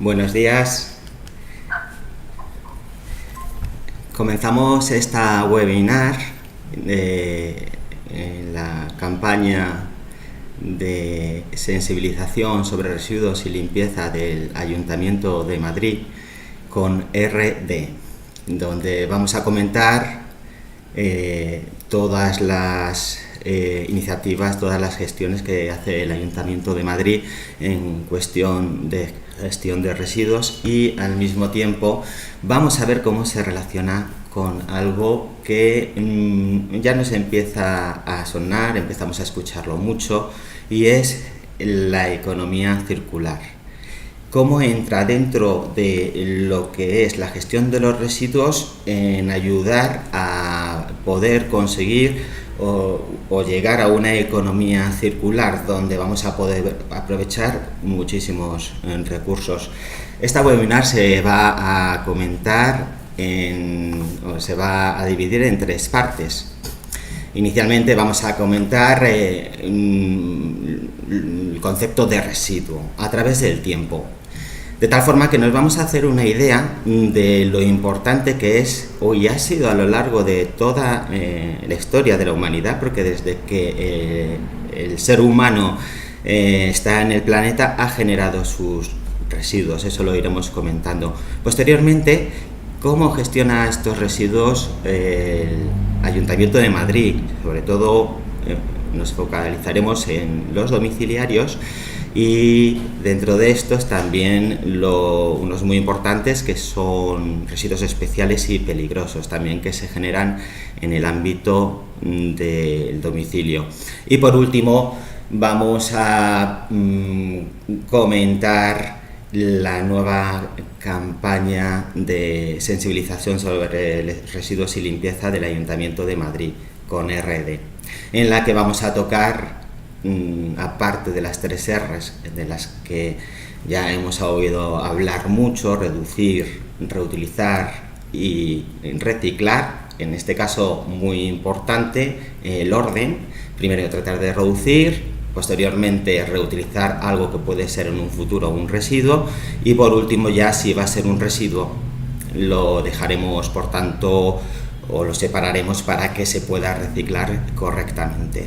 Buenos días. Comenzamos esta webinar en la campaña de sensibilización sobre residuos y limpieza del Ayuntamiento de Madrid con RD, donde vamos a comentar todas las iniciativas, todas las gestiones que hace el Ayuntamiento de Madrid en cuestión de gestión de residuos, y al mismo tiempo vamos a ver cómo se relaciona con algo que ya nos empieza a sonar, empezamos a escucharlo mucho, y es la economía circular. Cómo entra dentro de lo que es la gestión de los residuos en ayudar a poder conseguir o llegar a una economía circular donde vamos a poder aprovechar muchísimos recursos. Esta webinar se va a comentar se va a dividir en tres partes. Inicialmente vamos a comentar el concepto de residuo a través del tiempo, de tal forma que nos vamos a hacer una idea de lo importante que es y ha sido a lo largo de toda la historia de la humanidad, porque desde que el ser humano está en el planeta ha generado sus residuos. Eso lo iremos comentando. Posteriormente, cómo gestiona estos residuos el Ayuntamiento de Madrid. Sobre todo nos focalizaremos en los domiciliarios, y dentro de estos también unos muy importantes, que son residuos especiales y peligrosos también, que se generan en el ámbito del domicilio. Y por último vamos a comentar la nueva campaña de sensibilización sobre residuos y limpieza del Ayuntamiento de Madrid con RD, en la que vamos a tocar, aparte de las 3 R's de las que ya hemos oído hablar mucho: reducir, reutilizar y reciclar. En este caso, muy importante el orden. Primero tratar de reducir, posteriormente reutilizar algo que puede ser en un futuro un residuo, y por último, ya si va a ser un residuo, lo dejaremos, por tanto, o lo separaremos para que se pueda reciclar correctamente.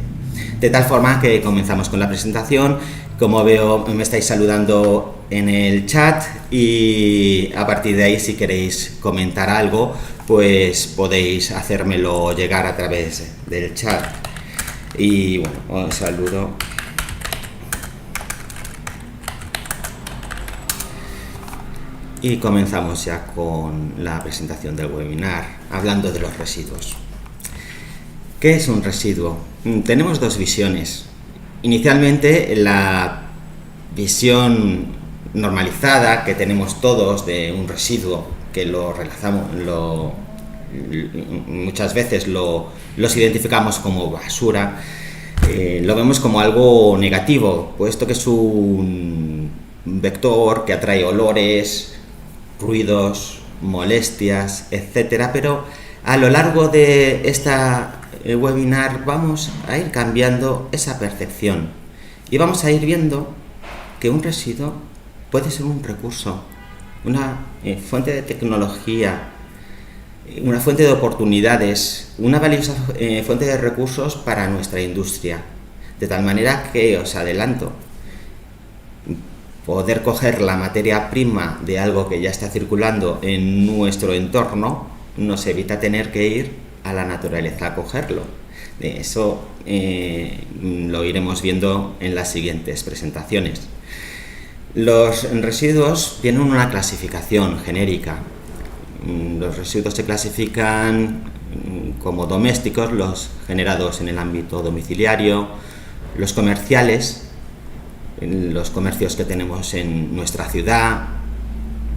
De tal forma que comenzamos con la presentación. Como veo, me estáis saludando en el chat, y a partir de ahí, si queréis comentar algo, pues podéis hacérmelo llegar a través del chat. Y bueno, os saludo. Y comenzamos ya con la presentación del webinar, hablando de los residuos. ¿Qué es un residuo? Tenemos dos visiones. Inicialmente, la visión normalizada que tenemos todos de un residuo, que muchas veces los identificamos como basura, lo vemos como algo negativo, puesto que es un vector que atrae olores, ruidos, molestias, etcétera. Pero a lo largo de esta webinar vamos a ir cambiando esa percepción, y vamos a ir viendo que un residuo puede ser un recurso, una fuente de tecnología, una fuente de oportunidades, una valiosa fuente de recursos para nuestra industria. De tal manera que os adelanto, poder coger la materia prima de algo que ya está circulando en nuestro entorno nos evita tener que ir a la naturaleza a cogerlo. Eso lo iremos viendo en las siguientes presentaciones. Los residuos tienen una clasificación genérica. Los residuos se clasifican como domésticos, los generados en el ámbito domiciliario, los comerciales, los comercios que tenemos en nuestra ciudad,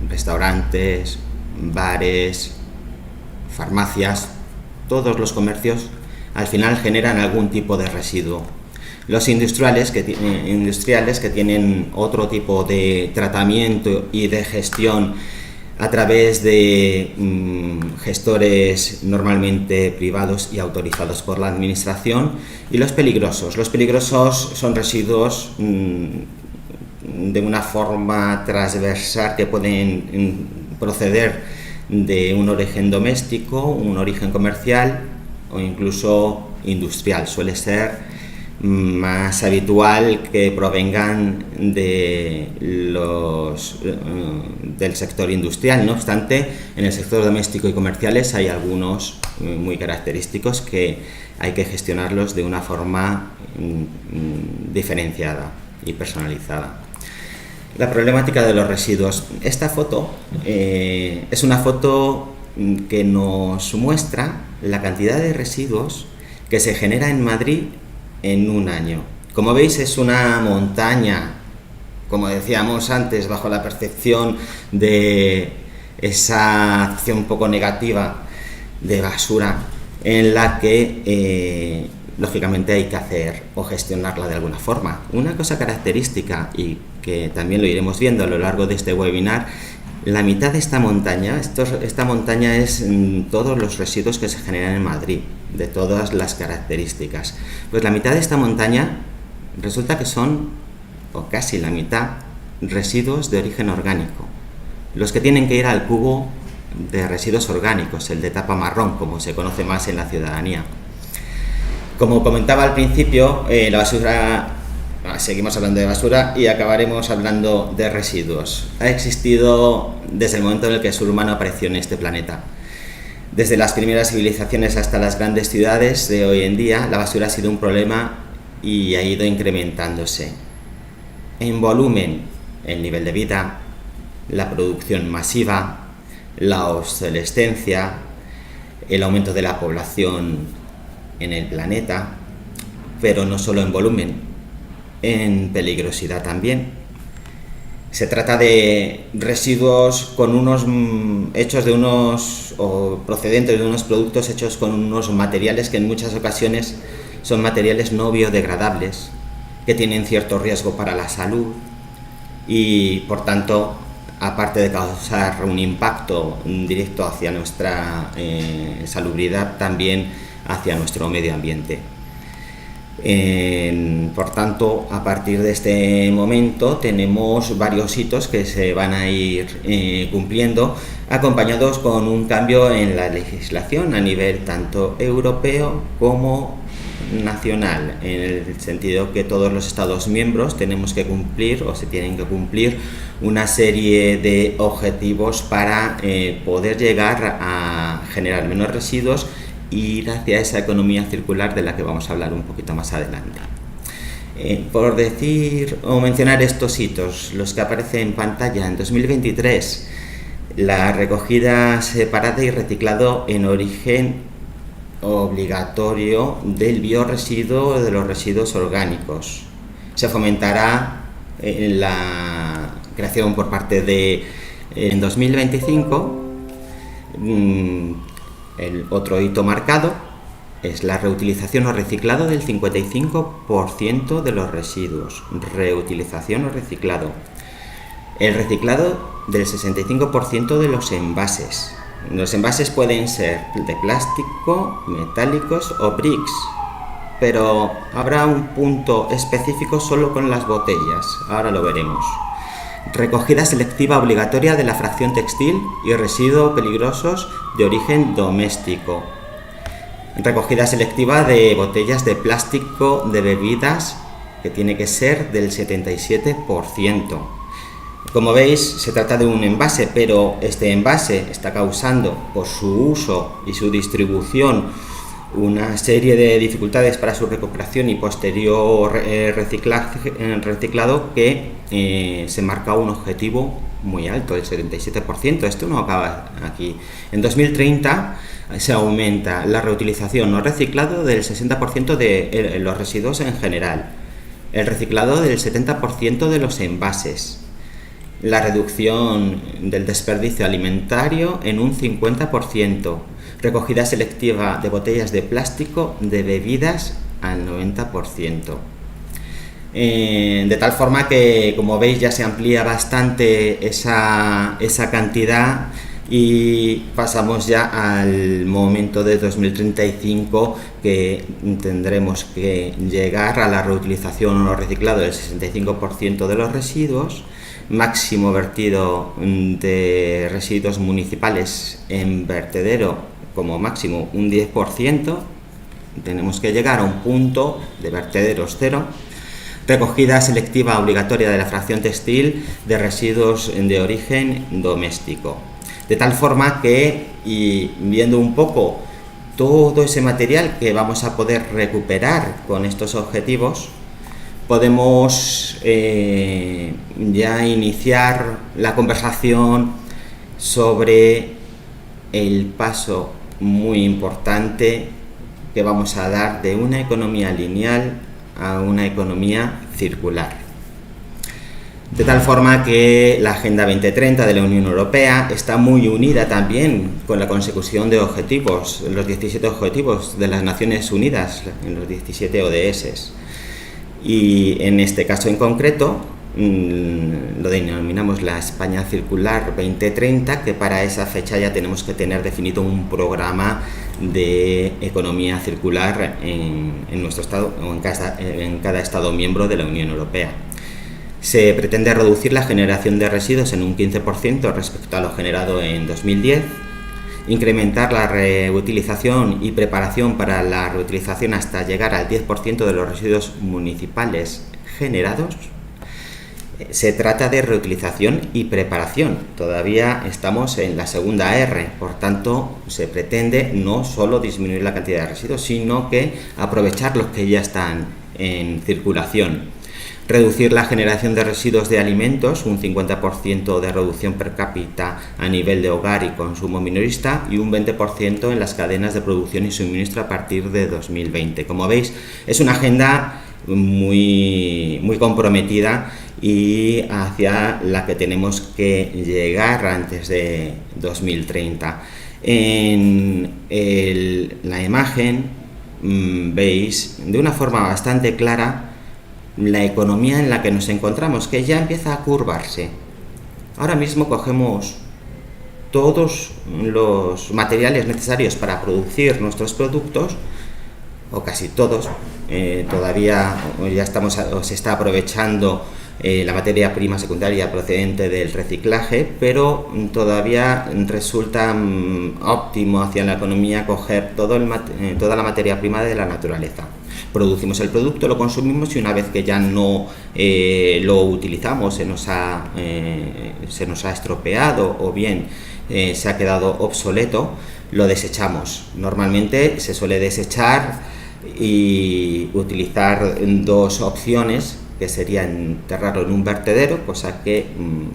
restaurantes, bares, farmacias. Todos los comercios al final generan algún tipo de residuo. Los industriales que tienen otro tipo de tratamiento y de gestión a través de gestores normalmente privados y autorizados por la administración. Y los peligrosos son residuos de una forma transversal, que pueden proceder de un origen doméstico, un origen comercial o incluso industrial. Suele ser más habitual que provengan del sector industrial. No obstante, en el sector doméstico y comerciales hay algunos muy característicos que hay que gestionarlos de una forma diferenciada y personalizada. La problemática de los residuos. Esta foto es una foto que nos muestra la cantidad de residuos que se genera en Madrid en un año. Como veis, es una montaña, como decíamos antes, bajo la percepción de esa acción un poco negativa de basura, en la que lógicamente hay que hacer o gestionarla de alguna forma. Una cosa característica, y que también lo iremos viendo a lo largo de este webinar, la mitad de esta montaña, esta montaña es todos los residuos que se generan en Madrid, de todas las características. Pues la mitad de esta montaña resulta que son, o casi la mitad, residuos de origen orgánico, los que tienen que ir al cubo de residuos orgánicos, el de tapa marrón, como se conoce más en la ciudadanía. Como comentaba al principio, la basura, seguimos hablando de basura y acabaremos hablando de residuos. Ha existido desde el momento en el que el ser humano apareció en este planeta. Desde las primeras civilizaciones hasta las grandes ciudades de hoy en día, la basura ha sido un problema y ha ido incrementándose. En volumen, el nivel de vida, la producción masiva, la obsolescencia, el aumento de la población en el planeta, pero no solo en volumen, en peligrosidad también. Se trata de residuos con procedentes de unos productos hechos con unos materiales que en muchas ocasiones son materiales no biodegradables, que tienen cierto riesgo para la salud y, por tanto, aparte de causar un impacto directo hacia nuestra salubridad, también hacia nuestro medio ambiente. Por tanto, a partir de este momento tenemos varios hitos que se van a ir cumpliendo, acompañados con un cambio en la legislación a nivel tanto europeo como nacional, en el sentido que todos los Estados miembros tenemos que cumplir o se tienen que cumplir una serie de objetivos para poder llegar a generar menos residuos e ir hacia esa economía circular de la que vamos a hablar un poquito más adelante. Por decir o mencionar estos hitos, los que aparecen en pantalla, en 2023, la recogida separada y reciclado en origen obligatorio del biorresiduo de los residuos orgánicos. Se fomentará la creación por parte de en 2025. El otro hito marcado es la reutilización o reciclado del 55% de los residuos. Reutilización o reciclado. El reciclado del 65% de los envases. Los envases pueden ser de plástico, metálicos o bricks, pero habrá un punto específico solo con las botellas. Ahora lo veremos. Recogida selectiva obligatoria de la fracción textil y residuos peligrosos de origen doméstico. Recogida selectiva de botellas de plástico de bebidas, que tiene que ser del 77%. Como veis, se trata de un envase, pero este envase está causando, por su uso y su distribución, una serie de dificultades para su recuperación y posterior reciclado, que se marca un objetivo muy alto, del 77%. Esto no acaba aquí. En 2030 se aumenta la reutilización o reciclado del 60% de los residuos en general, el reciclado del 70% de los envases, la reducción del desperdicio alimentario en un 50%, recogida selectiva de botellas de plástico de bebidas al 90%. De tal forma que, como veis, ya se amplía bastante esa cantidad y pasamos ya al momento de 2035, que tendremos que llegar a la reutilización o reciclado del 65% de los residuos, máximo vertido de residuos municipales en vertedero como máximo un 10%, tenemos que llegar a un punto de vertederos cero, recogida selectiva obligatoria de la fracción textil de residuos de origen doméstico. De tal forma que, y viendo un poco todo ese material que vamos a poder recuperar con estos objetivos, podemos ya iniciar la conversación sobre el paso muy importante que vamos a dar de una economía lineal a una economía circular. De tal forma que la Agenda 2030 de la Unión Europea está muy unida también con la consecución de objetivos, los 17 objetivos de las Naciones Unidas, en los 17 ODS. Y en este caso en concreto lo denominamos la España Circular 2030, que para esa fecha ya tenemos que tener definido un programa de economía circular en nuestro estado o en cada estado miembro de la Unión Europea. Se pretende reducir la generación de residuos en un 15% respecto a lo generado en 2010, incrementar la reutilización y preparación para la reutilización hasta llegar al 10% de los residuos municipales generados. Se trata de reutilización y preparación. Todavía estamos en la segunda R, por tanto se pretende no solo disminuir la cantidad de residuos, sino que aprovechar los que ya están en circulación. Reducir la generación de residuos de alimentos, un 50% de reducción per cápita a nivel de hogar y consumo minorista, y un 20% en las cadenas de producción y suministro a partir de 2020. Como veis, es una agenda muy muy y hacia la que tenemos que llegar antes de 2030. En la imagen veis de una forma bastante clara la economía en la que nos encontramos, que ya empieza a curvarse. Ahora mismo cogemos todos los materiales necesarios para producir nuestros productos, o casi todos. Todavía ya se está aprovechando la materia prima secundaria procedente del reciclaje, pero todavía resulta óptimo hacia la economía coger toda la materia prima de la naturaleza. Producimos el producto, lo consumimos y una vez que ya no lo utilizamos, se nos ha estropeado o bien se ha quedado obsoleto, lo desechamos. Normalmente se suele desechar y utilizar dos opciones, que sería enterrarlo en un vertedero, cosa que,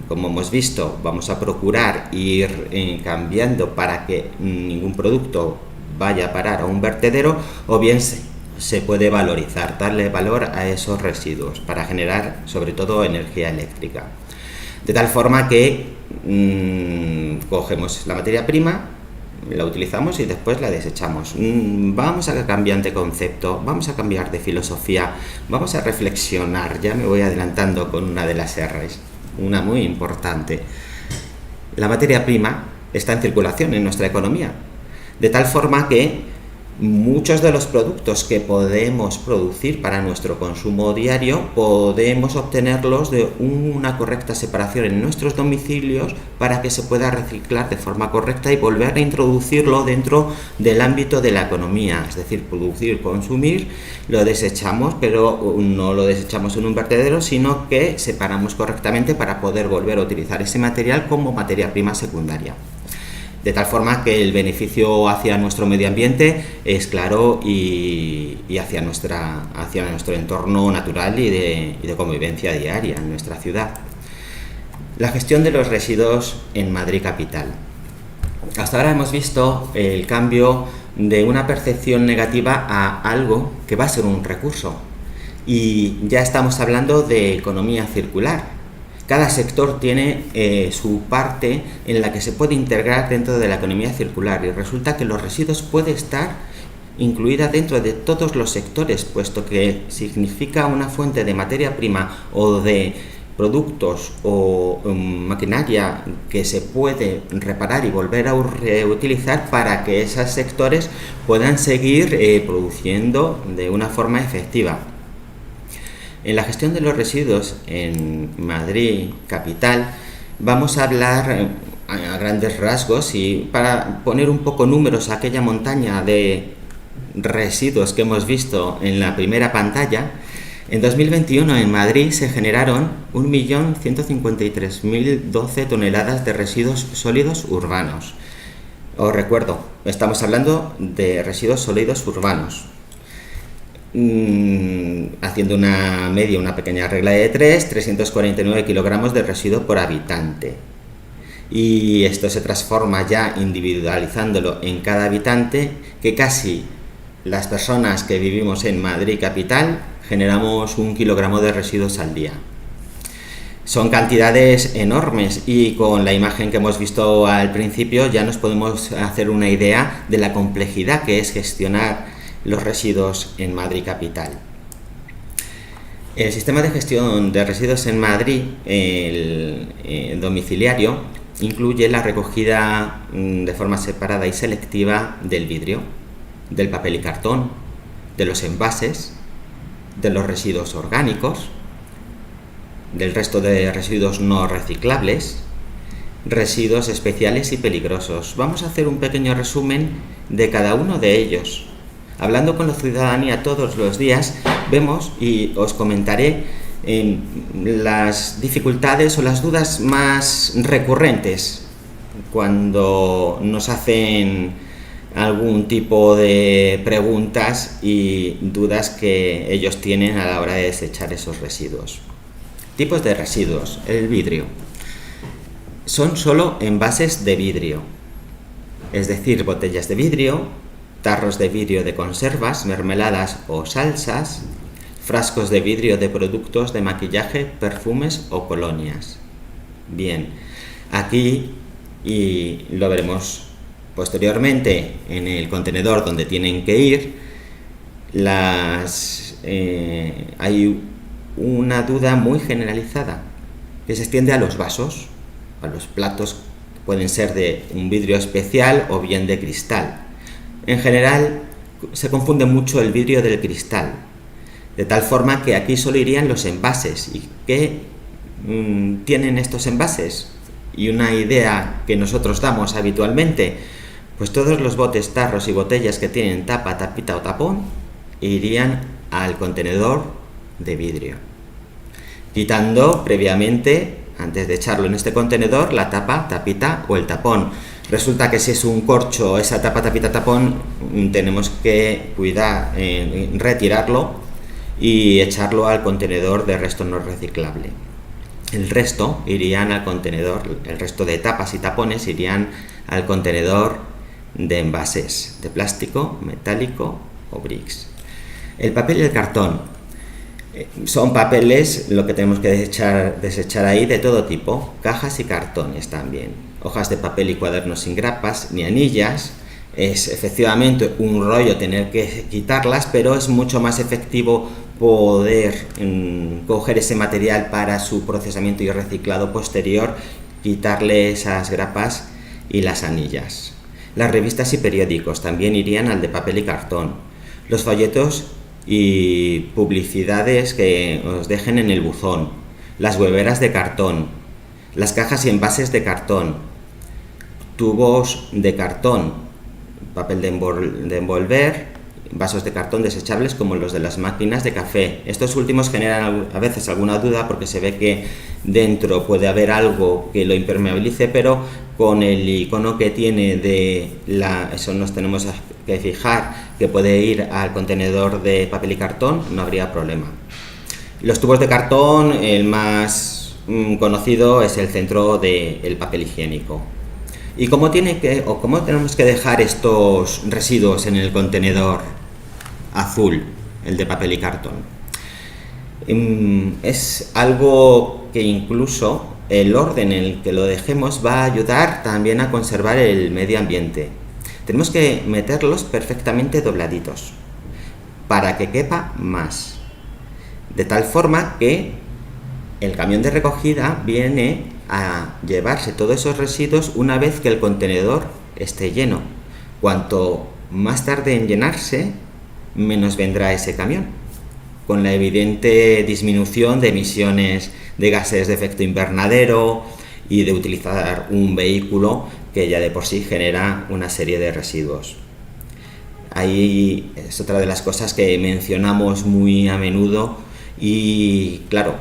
como hemos visto, vamos a procurar ir cambiando para que ningún producto vaya a parar a un vertedero, o bien se puede valorizar, darle valor a esos residuos para generar sobre todo energía eléctrica. De tal forma que cogemos la materia prima, la utilizamos y después la desechamos. Vamos a cambiar de concepto, vamos a cambiar de filosofía, vamos a reflexionar. Ya me voy adelantando con una de las R's, una muy importante. La materia prima está en circulación en nuestra economía, de tal forma que muchos de los productos que podemos producir para nuestro consumo diario podemos obtenerlos de una correcta separación en nuestros domicilios para que se pueda reciclar de forma correcta y volver a introducirlo dentro del ámbito de la economía, es decir, producir, consumir, lo desechamos, pero no lo desechamos en un vertedero, sino que separamos correctamente para poder volver a utilizar ese material como materia prima secundaria. De tal forma que el beneficio hacia nuestro medio ambiente es claro y hacia nuestro entorno natural y de convivencia diaria en nuestra ciudad. La gestión de los residuos en Madrid capital. Hasta ahora hemos visto el cambio de una percepción negativa a algo que va a ser un recurso, y ya estamos hablando de economía circular. Cada sector tiene su parte en la que se puede integrar dentro de la economía circular, y resulta que los residuos pueden estar incluida dentro de todos los sectores, puesto que significa una fuente de materia prima o de productos o maquinaria que se puede reparar y volver a reutilizar para que esos sectores puedan seguir produciendo de una forma efectiva. En la gestión de los residuos en Madrid capital vamos a hablar a grandes rasgos, y para poner un poco números a aquella montaña de residuos que hemos visto en la primera pantalla, en 2021 en Madrid se generaron 1.153.012 toneladas de residuos sólidos urbanos. Os recuerdo, estamos hablando de residuos sólidos urbanos. Haciendo una media, una pequeña regla de 349 kilogramos de residuo por habitante. Y esto se transforma ya individualizándolo en cada habitante, que casi las personas que vivimos en Madrid capital generamos 1 kilogramo de residuos al día. Son cantidades enormes, y con la imagen que hemos visto al principio ya nos podemos hacer una idea de la complejidad que es gestionar los residuos en Madrid capital. El sistema de gestión de residuos en Madrid, el domiciliario, incluye la recogida de forma separada y selectiva del vidrio, del papel y cartón, de los envases, de los residuos orgánicos, del resto de residuos no reciclables, residuos especiales y peligrosos. Vamos a hacer un pequeño resumen de cada uno de ellos. Hablando con la ciudadanía todos los días, vemos, y os comentaré las dificultades o las dudas más recurrentes cuando nos hacen algún tipo de preguntas y dudas que ellos tienen a la hora de desechar esos residuos. Tipos de residuos. El vidrio. Son solo envases de vidrio, es decir, botellas de vidrio, tarros de vidrio de conservas, mermeladas o salsas, frascos de vidrio de productos de maquillaje, perfumes o colonias. Bien, aquí, y lo veremos posteriormente en el contenedor donde tienen que ir, hay una duda muy generalizada que se extiende a los vasos, a los platos, pueden ser de un vidrio especial o bien de cristal. En general se confunde mucho el vidrio del cristal, de tal forma que aquí solo irían los envases. ¿Y qué tienen estos envases? Y una idea que nosotros damos habitualmente, pues todos los botes, tarros y botellas que tienen tapa, tapita o tapón irían al contenedor de vidrio, quitando previamente, antes de echarlo en este contenedor, la tapa, tapita o el tapón. Resulta que si es un corcho, esa tapa, tapita, tapón, tenemos que cuidar, retirarlo y echarlo al contenedor de resto no reciclable. El resto irían al contenedor, el resto de tapas y tapones irían al contenedor de envases de plástico, metálico o bricks. El papel y el cartón son papeles, lo que tenemos que desechar ahí, de todo tipo, cajas y cartones también, hojas de papel y cuadernos sin grapas ni anillas. Es efectivamente un rollo tener que quitarlas, pero es mucho más efectivo poder coger ese material para su procesamiento y reciclado posterior, quitarle esas grapas y las anillas. Las revistas y periódicos también irían al de papel y cartón. Los folletos y publicidades que os dejen en el buzón, las hueveras de cartón, las cajas y envases de cartón, tubos de cartón, papel de envolver, vasos de cartón desechables como los de las máquinas de café. Estos últimos generan a veces alguna duda porque se ve que dentro puede haber algo que lo impermeabilice, pero con el icono que tiene eso nos tenemos que fijar, que puede ir al contenedor de papel y cartón, no habría problema. Los tubos de cartón, el más conocido es el centro del papel higiénico. ¿Y cómo tenemos que dejar estos residuos en el contenedor azul, el de papel y cartón? Es algo que incluso el orden en el que lo dejemos va a ayudar también a conservar el medio ambiente. Tenemos que meterlos perfectamente dobladitos para que quepa más, de tal forma que el camión de recogida viene a llevarse todos esos residuos una vez que el contenedor esté lleno. Cuanto más tarde en llenarse, menos vendrá ese camión, con la evidente disminución de emisiones de gases de efecto invernadero y de utilizar un vehículo que ya de por sí genera una serie de residuos. Ahí es otra de las cosas que mencionamos muy a menudo y claro,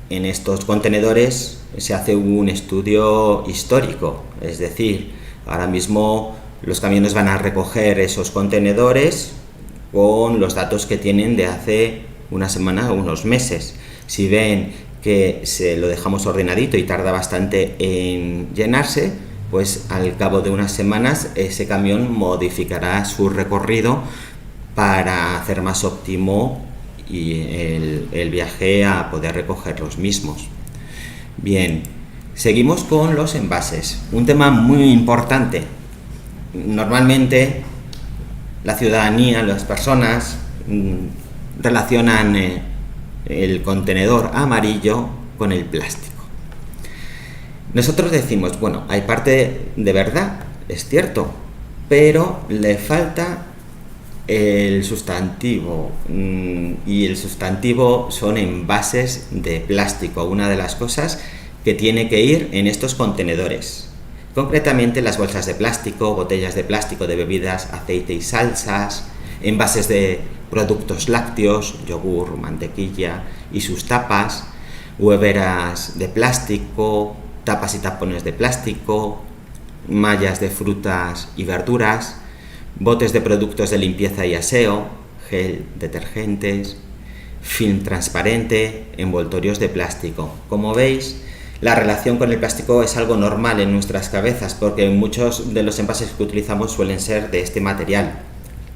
en estos contenedores se hace un estudio histórico, es decir, ahora mismo los camiones van a recoger esos contenedores con los datos que tienen de hace una semana o unos meses. Si ven que se lo dejamos ordenadito y tarda bastante en llenarse, pues al cabo de unas semanas ese camión modificará su recorrido para hacer más óptimo y el viaje a poder recoger los mismos. Bien, seguimos con los envases, un tema muy importante. Normalmente la ciudadanía, las personas relacionan el contenedor amarillo con el plástico. Nosotros decimos, bueno, hay parte de verdad, es cierto, pero le falta el sustantivo, y el sustantivo son envases de plástico, una de las cosas que tiene que ir en estos contenedores. Concretamente las bolsas de plástico, botellas de plástico de bebidas, aceite y salsas, envases de productos lácteos, yogur, mantequilla y sus tapas, hueveras de plástico, tapas y tapones de plástico, mallas de frutas y verduras, botes de productos de limpieza y aseo, gel, detergentes, film transparente, envoltorios de plástico. Como veis, la relación con el plástico es algo normal en nuestras cabezas porque muchos de los envases que utilizamos suelen ser de este material,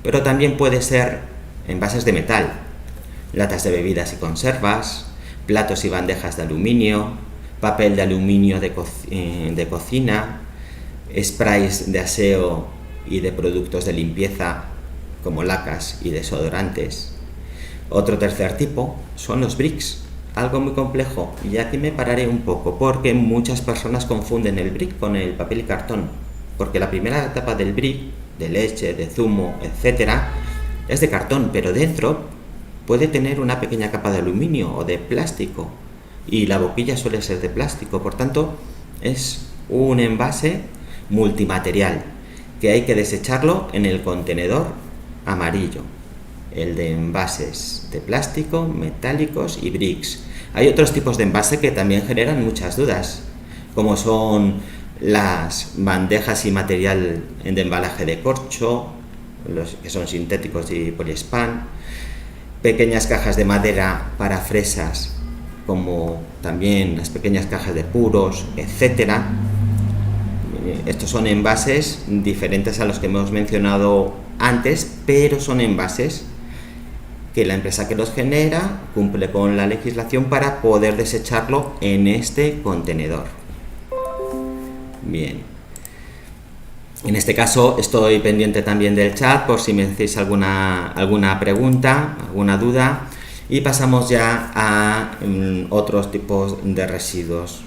pero también puede ser envases de metal, latas de bebidas y conservas, platos y bandejas de aluminio, papel de aluminio de cocina, sprays de aseo y de productos de limpieza como lacas y desodorantes. Otro tercer tipo son los bricks, algo muy complejo, y aquí me pararé un poco porque muchas personas confunden el brick con el papel y cartón, porque la primera etapa del brick, de leche, de zumo, etcétera, es de cartón, pero dentro puede tener una pequeña capa de aluminio o de plástico y la boquilla suele ser de plástico, por tanto es un envase multimaterial que hay que desecharlo en el contenedor amarillo, el de envases de plástico, metálicos y bricks. Hay otros tipos de envase que también generan muchas dudas, como son las bandejas y material de embalaje de corcho, los que son sintéticos y poliespan, pequeñas cajas de madera para fresas, como también las pequeñas cajas de puros, etcétera. Estos son envases diferentes a los que hemos mencionado antes, pero son envases que la empresa que los genera cumple con la legislación para poder desecharlo en este contenedor. Bien. En este caso estoy pendiente también del chat por si me hacéis alguna pregunta, alguna duda, y pasamos ya a otros tipos de residuos.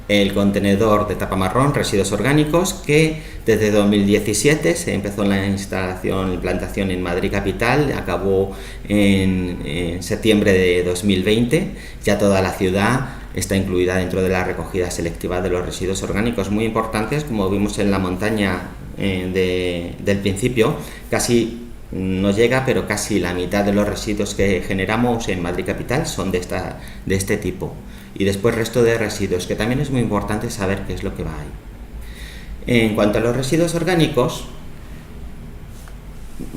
El contenedor de tapa marrón, residuos orgánicos, que desde 2017 se empezó la implantación en Madrid capital, acabó en septiembre de 2020, ya toda la ciudad está incluida dentro de la recogida selectiva de los residuos orgánicos, muy importantes, como vimos en la montaña del principio. Casi no llega, pero casi la mitad de los residuos que generamos en Madrid capital son de este tipo. Y después resto de residuos, que también es muy importante saber qué es lo que va ahí. En cuanto a los residuos orgánicos,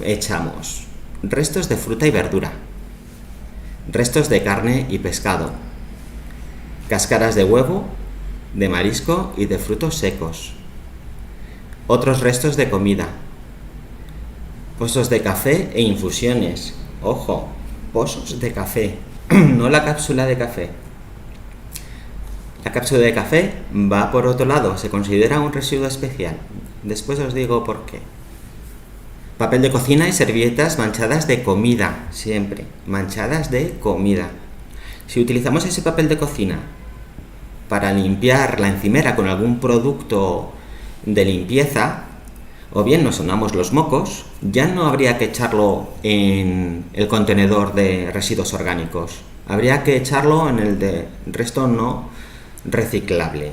echamos restos de fruta y verdura, restos de carne y pescado, cáscaras de huevo, de marisco y de frutos secos, otros restos de comida, pozos de café e infusiones. Ojo, pozos de café, no la cápsula de café. La cápsula de café va por otro lado, se considera un residuo especial. Después os digo por qué. Papel de cocina y servilletas manchadas de comida, siempre, manchadas de comida. Si utilizamos ese papel de cocina para limpiar la encimera con algún producto de limpieza, o bien nos sonamos los mocos, ya no habría que echarlo en el contenedor de residuos orgánicos, habría que echarlo en el de resto no reciclable.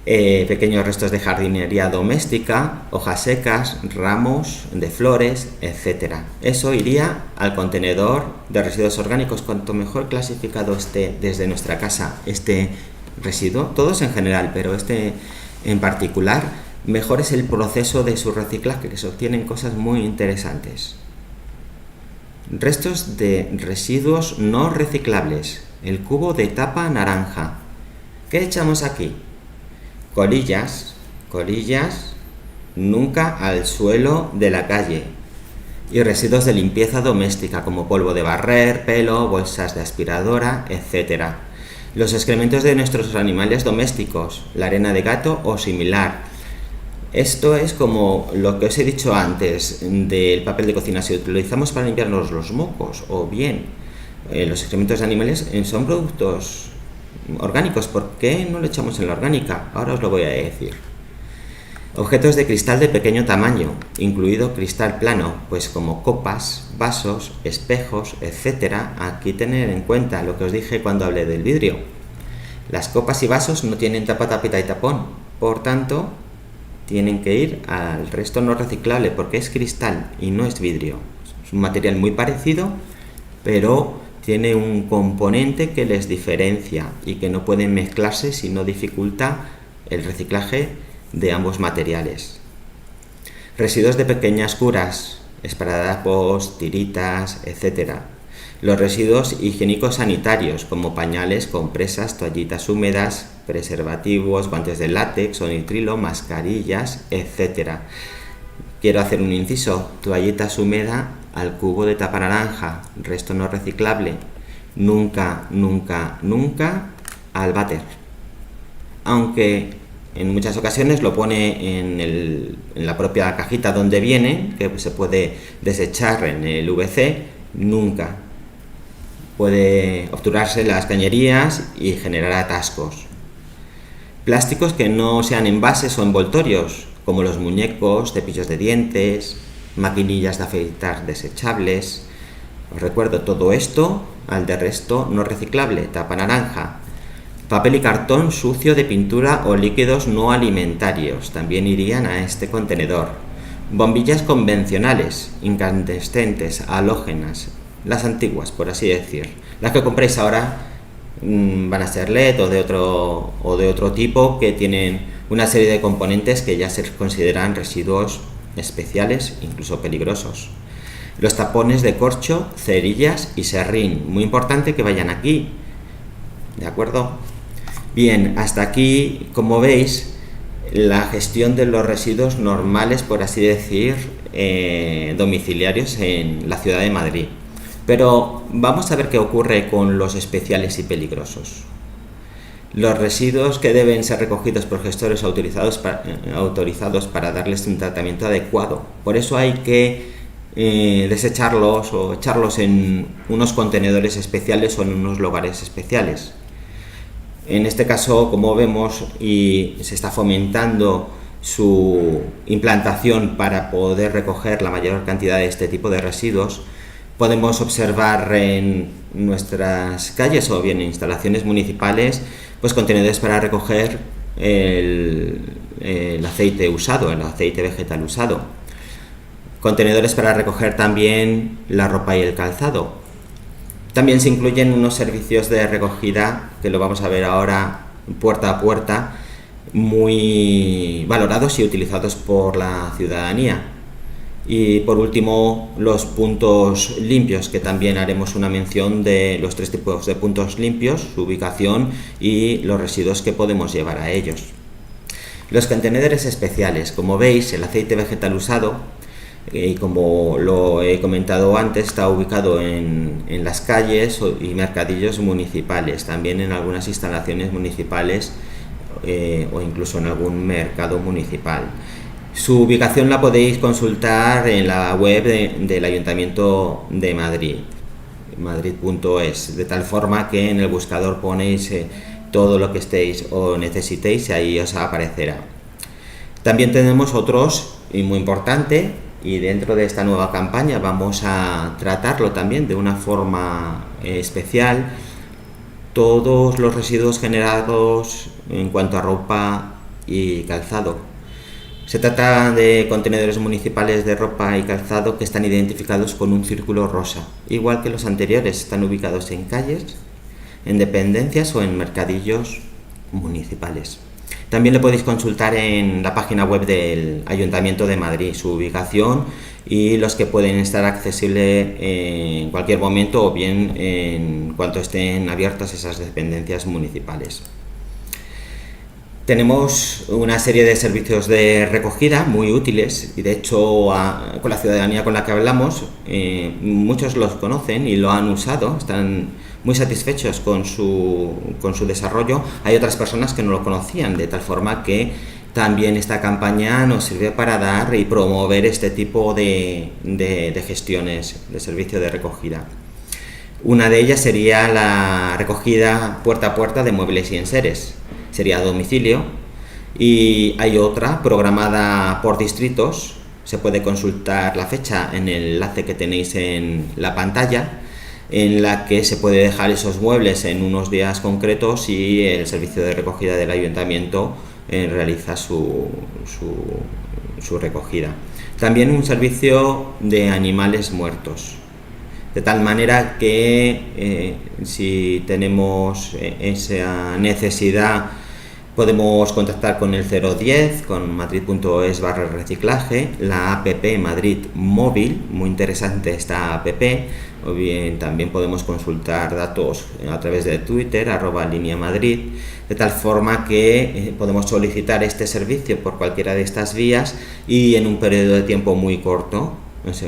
Pequeños restos de jardinería doméstica, hojas secas, ramos de flores, etc. Eso iría al contenedor de residuos orgánicos. Cuanto mejor clasificado esté desde nuestra casa este residuo, todos en general, pero este en particular, mejor es el proceso de su reciclaje, que se obtienen cosas muy interesantes. Restos de residuos no reciclables. El cubo de tapa naranja. ¿Qué echamos aquí? Colillas nunca al suelo de la calle, y residuos de limpieza doméstica como polvo de barrer, pelo, bolsas de aspiradora, etc. Los excrementos de nuestros animales domésticos, la arena de gato o similar. Esto es como lo que os he dicho antes del papel de cocina. Si utilizamos para limpiarnos los mocos o bien los excrementos de animales, son productos orgánicos. ¿Por qué no lo echamos en la orgánica? Ahora os lo voy a decir. Objetos de cristal de pequeño tamaño, incluido cristal plano, pues como copas, vasos, espejos, etc. Aquí tener en cuenta lo que os dije cuando hablé del vidrio. Las copas y vasos no tienen tapa, tapita y tapón, por tanto tienen que ir al resto no reciclable porque es cristal y no es vidrio. Es un material muy parecido, pero tiene un componente que les diferencia y que no pueden mezclarse si no dificulta el reciclaje de ambos materiales. Residuos de pequeñas curas, esparadrapos, tiritas, etc. Los residuos higiénicos sanitarios como pañales, compresas, toallitas húmedas, preservativos, guantes de látex o nitrilo, mascarillas, etc. Quiero hacer un inciso: toallitas húmedas al cubo de tapa naranja, resto no reciclable, nunca al váter. Aunque en muchas ocasiones lo pone en la propia cajita donde viene, que se puede desechar en el VC, nunca. Puede obturarse las cañerías y generar atascos. Plásticos que no sean envases o envoltorios, como los muñecos, cepillos de dientes, maquinillas de afeitar desechables. Os recuerdo todo esto al de resto no reciclable, tapa naranja. Papel y cartón sucio de pintura o líquidos no alimentarios también irían a este contenedor. Bombillas convencionales, incandescentes, halógenas, las antiguas, por así decir. Las que compréis ahora van a ser LED o de otro tipo, que tienen una serie de componentes que ya se consideran residuos especiales, incluso peligrosos. Los tapones de corcho, cerillas y serrín, muy importante que vayan aquí, ¿de acuerdo? Bien, hasta aquí, como veis, la gestión de los residuos normales, por así decir, domiciliarios en la ciudad de Madrid. Pero vamos a ver qué ocurre con los especiales y peligrosos. Los residuos que deben ser recogidos por gestores autorizados para darles un tratamiento adecuado. Por eso hay que desecharlos o echarlos en unos contenedores especiales o en unos lugares especiales. En este caso, como vemos, y se está fomentando su implantación para poder recoger la mayor cantidad de este tipo de residuos, podemos observar en nuestras calles o bien en instalaciones municipales pues contenedores para recoger el aceite usado, el aceite vegetal usado. Contenedores para recoger también la ropa y el calzado. También se incluyen unos servicios de recogida, que lo vamos a ver ahora puerta a puerta, muy valorados y utilizados por la ciudadanía. Y por último, los puntos limpios, que también haremos una mención de los 3 tipos de puntos limpios, su ubicación y los residuos que podemos llevar a ellos. Los contenedores especiales, como veis, el aceite vegetal usado, y como lo he comentado antes, está ubicado en las calles y mercadillos municipales, también en algunas instalaciones municipales o incluso en algún mercado municipal. Su ubicación la podéis consultar en la web del Ayuntamiento de Madrid, madrid.es, de tal forma que en el buscador ponéis todo lo que estéis o necesitéis y ahí os aparecerá. También tenemos otros, y muy importante, y dentro de esta nueva campaña vamos a tratarlo también de una forma especial, todos los residuos generados en cuanto a ropa y calzado. Se trata de contenedores municipales de ropa y calzado que están identificados con un círculo rosa, igual que los anteriores, están ubicados en calles, en dependencias o en mercadillos municipales. También lo podéis consultar en la página web del Ayuntamiento de Madrid, su ubicación y los que pueden estar accesibles en cualquier momento o bien en cuanto estén abiertas esas dependencias municipales. Tenemos una serie de servicios de recogida muy útiles y de hecho con la ciudadanía con la que hablamos muchos los conocen y lo han usado, están muy satisfechos con su desarrollo. Hay otras personas que no lo conocían, de tal forma que también esta campaña nos sirve para dar y promover este tipo de gestiones de servicio de recogida. Una de ellas sería la recogida puerta a puerta de muebles y enseres, sería a domicilio, y hay otra programada por distritos. Se puede consultar la fecha en el enlace que tenéis en la pantalla, en la que se puede dejar esos muebles en unos días concretos y el servicio de recogida del ayuntamiento realiza su recogida. También un servicio de animales muertos, de tal manera que si tenemos esa necesidad podemos contactar con el 010, con madrid.es/reciclaje, la app Madrid Móvil, muy interesante esta app, o bien también podemos consultar datos a través de Twitter, @lineamadrid, de tal forma que podemos solicitar este servicio por cualquiera de estas vías y en un periodo de tiempo muy corto os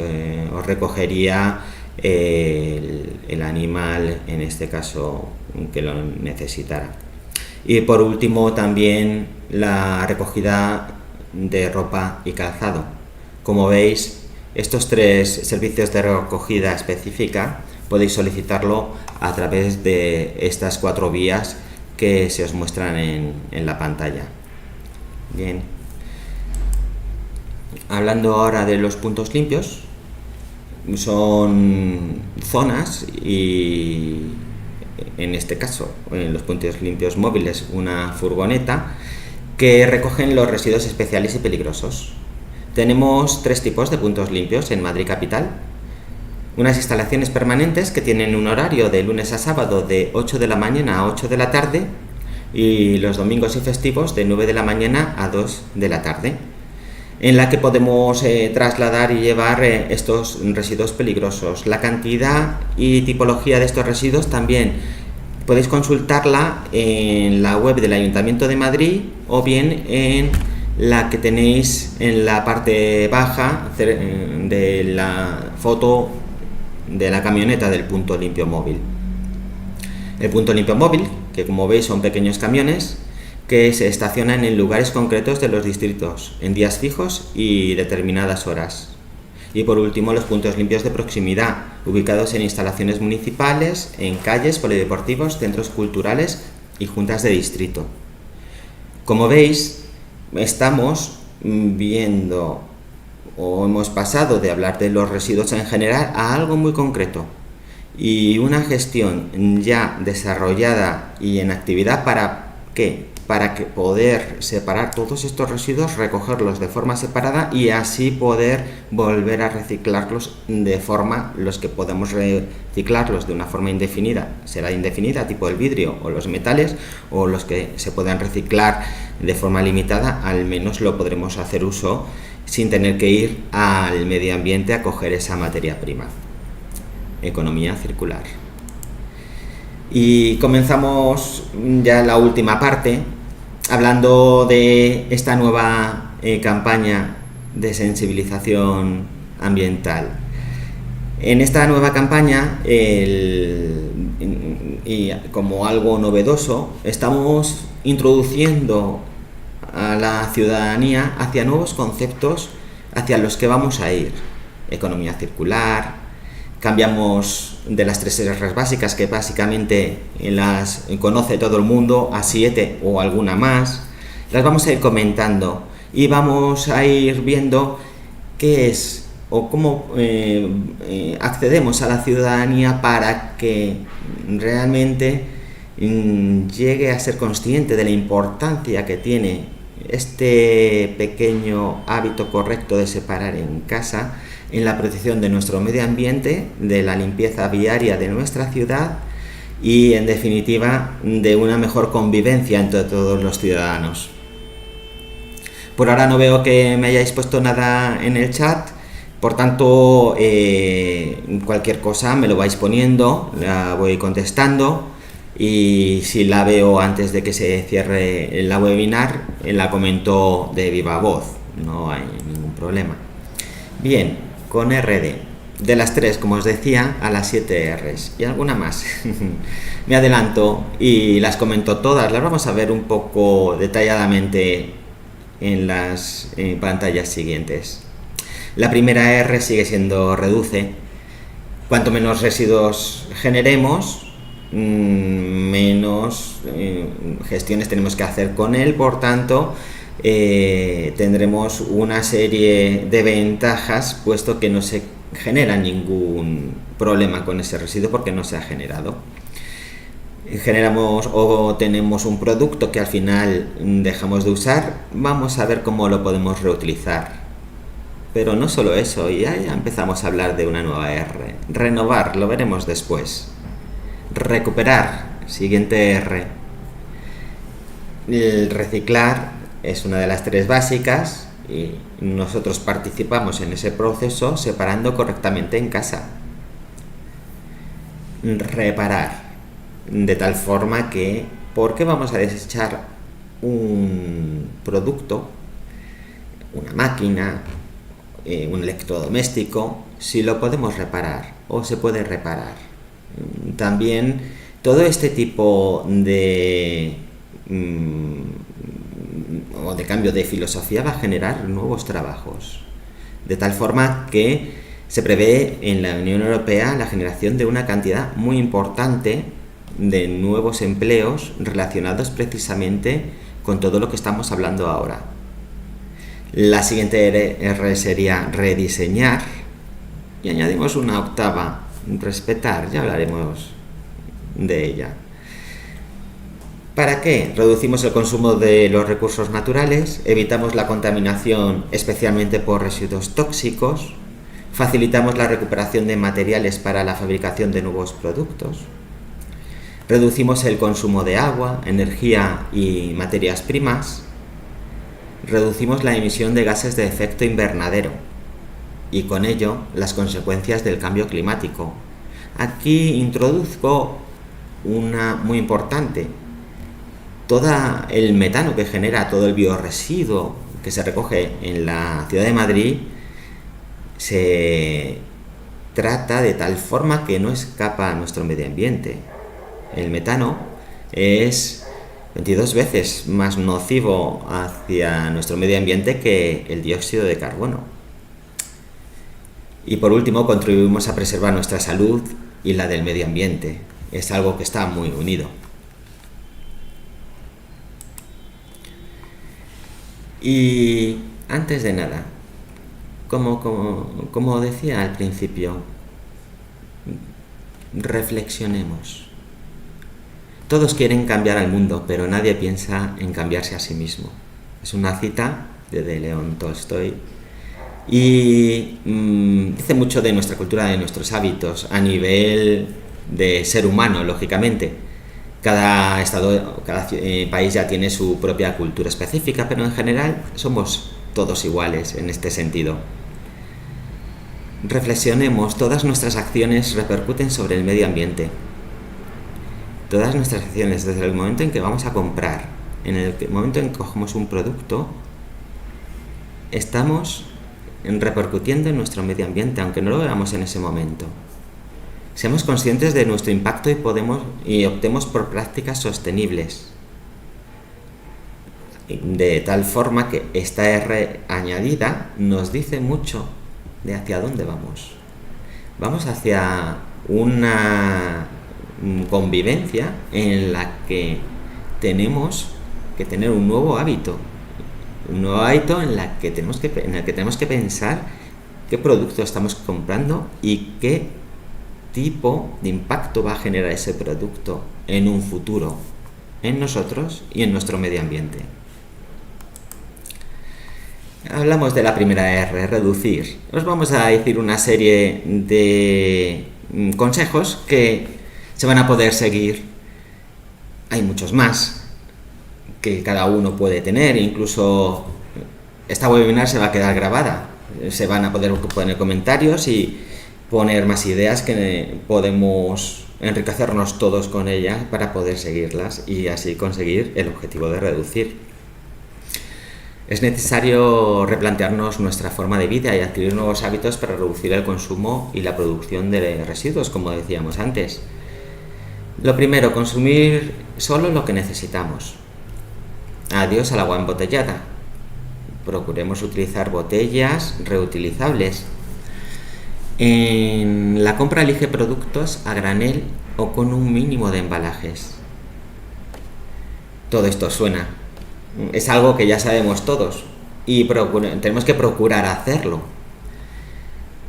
recogería el animal, en este caso, que lo necesitara. Y por último también la recogida de ropa y calzado. Como veis, estos tres servicios de recogida específica podéis solicitarlo a través de estas 4 vías que se os muestran en la pantalla. Bien. Hablando ahora de los puntos limpios, son zonas y en este caso en los puntos limpios móviles una furgoneta que recogen los residuos especiales y peligrosos. Tenemos 3 tipos de puntos limpios en Madrid capital: unas instalaciones permanentes que tienen un horario de lunes a sábado de 8 de la mañana a 8 de la tarde y los domingos y festivos de 9 de la mañana a 2 de la tarde, en la que podemos trasladar y llevar estos residuos peligrosos. La cantidad y tipología de estos residuos también podéis consultarla en la web del Ayuntamiento de Madrid o bien en la que tenéis en la parte baja de la foto de la camioneta del punto limpio móvil. El punto limpio móvil, que como veis son pequeños camiones que se estacionan en lugares concretos de los distritos, en días fijos y determinadas horas. Y por último, los puntos limpios de proximidad, ubicados en instalaciones municipales, en calles, polideportivos, centros culturales y juntas de distrito. Como veis, estamos viendo o hemos pasado de hablar de los residuos en general a algo muy concreto y una gestión ya desarrollada y en actividad para que poder separar todos estos residuos, recogerlos de forma separada y así poder volver a reciclarlos de forma, los que podemos reciclarlos de una forma indefinida, será indefinida, tipo el vidrio o los metales, o los que se puedan reciclar de forma limitada, al menos lo podremos hacer uso sin tener que ir al medio ambiente a coger esa materia prima. Economía circular. Y comenzamos ya la última parte hablando de esta nueva campaña de sensibilización ambiental. En esta nueva campaña, y como algo novedoso, estamos introduciendo a la ciudadanía hacia nuevos conceptos hacia los que vamos a ir: economía circular, Cambiamos de las 3 R's básicas, que básicamente las conoce todo el mundo, a 7 o alguna más. Las vamos a ir comentando y vamos a ir viendo qué es o cómo accedemos a la ciudadanía para que realmente llegue a ser consciente de la importancia que tiene este pequeño hábito correcto de separar en casa en la protección de nuestro medio ambiente, de la limpieza viaria de nuestra ciudad y, en definitiva, de una mejor convivencia entre todos los ciudadanos. Por ahora no veo que me hayáis puesto nada en el chat, por tanto, cualquier cosa me lo vais poniendo, la voy contestando, y si la veo antes de que se cierre la webinar, la comento de viva voz, no hay ningún problema. Bien, con RD, de las 3, como os decía, a las 7 R's y alguna más. Me adelanto y las comento todas, las vamos a ver un poco detalladamente en las pantallas siguientes. La primera R sigue siendo reduce. Cuanto menos residuos generemos, menos gestiones tenemos que hacer con él, por tanto tendremos una serie de ventajas, puesto que no se genera ningún problema con ese residuo porque no se ha generado. Generamos o tenemos un producto que al final dejamos de usar, vamos a ver cómo lo podemos reutilizar. Pero no solo eso, ya empezamos a hablar de una nueva R. Renovar, lo veremos después. Recuperar, siguiente R. El reciclar es una de las 3 básicas y nosotros participamos en ese proceso separando correctamente en casa. Reparar, de tal forma que, ¿por qué vamos a desechar un producto, una máquina, un electrodoméstico, si lo podemos reparar o se puede reparar? También todo este tipo de cambio de filosofía va a generar nuevos trabajos, de tal forma que se prevé en la Unión Europea la generación de una cantidad muy importante de nuevos empleos relacionados precisamente con todo lo que estamos hablando ahora. La siguiente R sería rediseñar y añadimos una octava, respetar, ya hablaremos de ella. ¿Para qué? Reducimos el consumo de los recursos naturales, evitamos la contaminación especialmente por residuos tóxicos, facilitamos la recuperación de materiales para la fabricación de nuevos productos, reducimos el consumo de agua, energía y materias primas, reducimos la emisión de gases de efecto invernadero y con ello las consecuencias del cambio climático. Aquí introduzco una muy importante. Todo el metano que genera, todo el biorresiduo que se recoge en la ciudad de Madrid se trata de tal forma que no escapa a nuestro medio ambiente. El metano es 22 veces más nocivo hacia nuestro medio ambiente que el dióxido de carbono. Y por último, contribuimos a preservar nuestra salud y la del medio ambiente. Es algo que está muy unido. Y antes de nada, como decía al principio, reflexionemos. Todos quieren cambiar al mundo, pero nadie piensa en cambiarse a sí mismo. Es una cita de León Tolstoy y dice mucho de nuestra cultura, de nuestros hábitos a nivel de ser humano, lógicamente. Cada país ya tiene su propia cultura específica, pero en general somos todos iguales en este sentido. Reflexionemos, todas nuestras acciones repercuten sobre el medio ambiente. Todas nuestras acciones, desde el momento en que vamos a comprar, en el momento en que cogemos un producto, estamos repercutiendo en nuestro medio ambiente, aunque no lo veamos en ese momento. Seamos conscientes de nuestro impacto y optemos por prácticas sostenibles, de tal forma que esta R añadida nos dice mucho de hacia dónde vamos. Vamos hacia una convivencia en la que tenemos que tener un nuevo hábito en el que tenemos que pensar qué producto estamos comprando y qué tipo de impacto va a generar ese producto en un futuro, en nosotros y en nuestro medio ambiente. Hablamos de la primera R, reducir. Os vamos a decir una serie de consejos que se van a poder seguir. Hay muchos más que cada uno puede tener, incluso esta webinar se va a quedar grabada. Se van a poder poner comentarios y poner más ideas que podemos enriquecernos todos con ellas para poder seguirlas y así conseguir el objetivo de reducir. Es necesario replantearnos nuestra forma de vida y adquirir nuevos hábitos para reducir el consumo y la producción de residuos, como decíamos antes. Lo primero, consumir solo lo que necesitamos. Adiós al agua embotellada. Procuremos utilizar botellas reutilizables. En la compra elige productos a granel o con un mínimo de embalajes. Todo esto es algo que ya sabemos todos y tenemos que procurar hacerlo.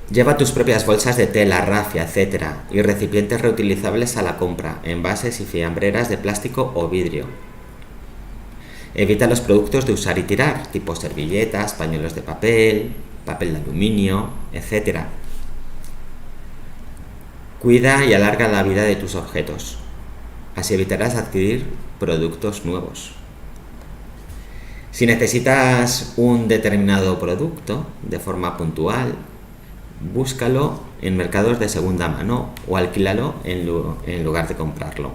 Lleva tus propias bolsas de tela, rafia, etcétera, y recipientes reutilizables a la compra, envases y fiambreras de plástico o vidrio. Evita los productos de usar y tirar, tipo servilletas, pañuelos de papel, papel de aluminio, etcétera. Cuida y alarga la vida de tus objetos. Así evitarás adquirir productos nuevos. Si necesitas un determinado producto de forma puntual, búscalo en mercados de segunda mano o alquílalo en lugar de comprarlo.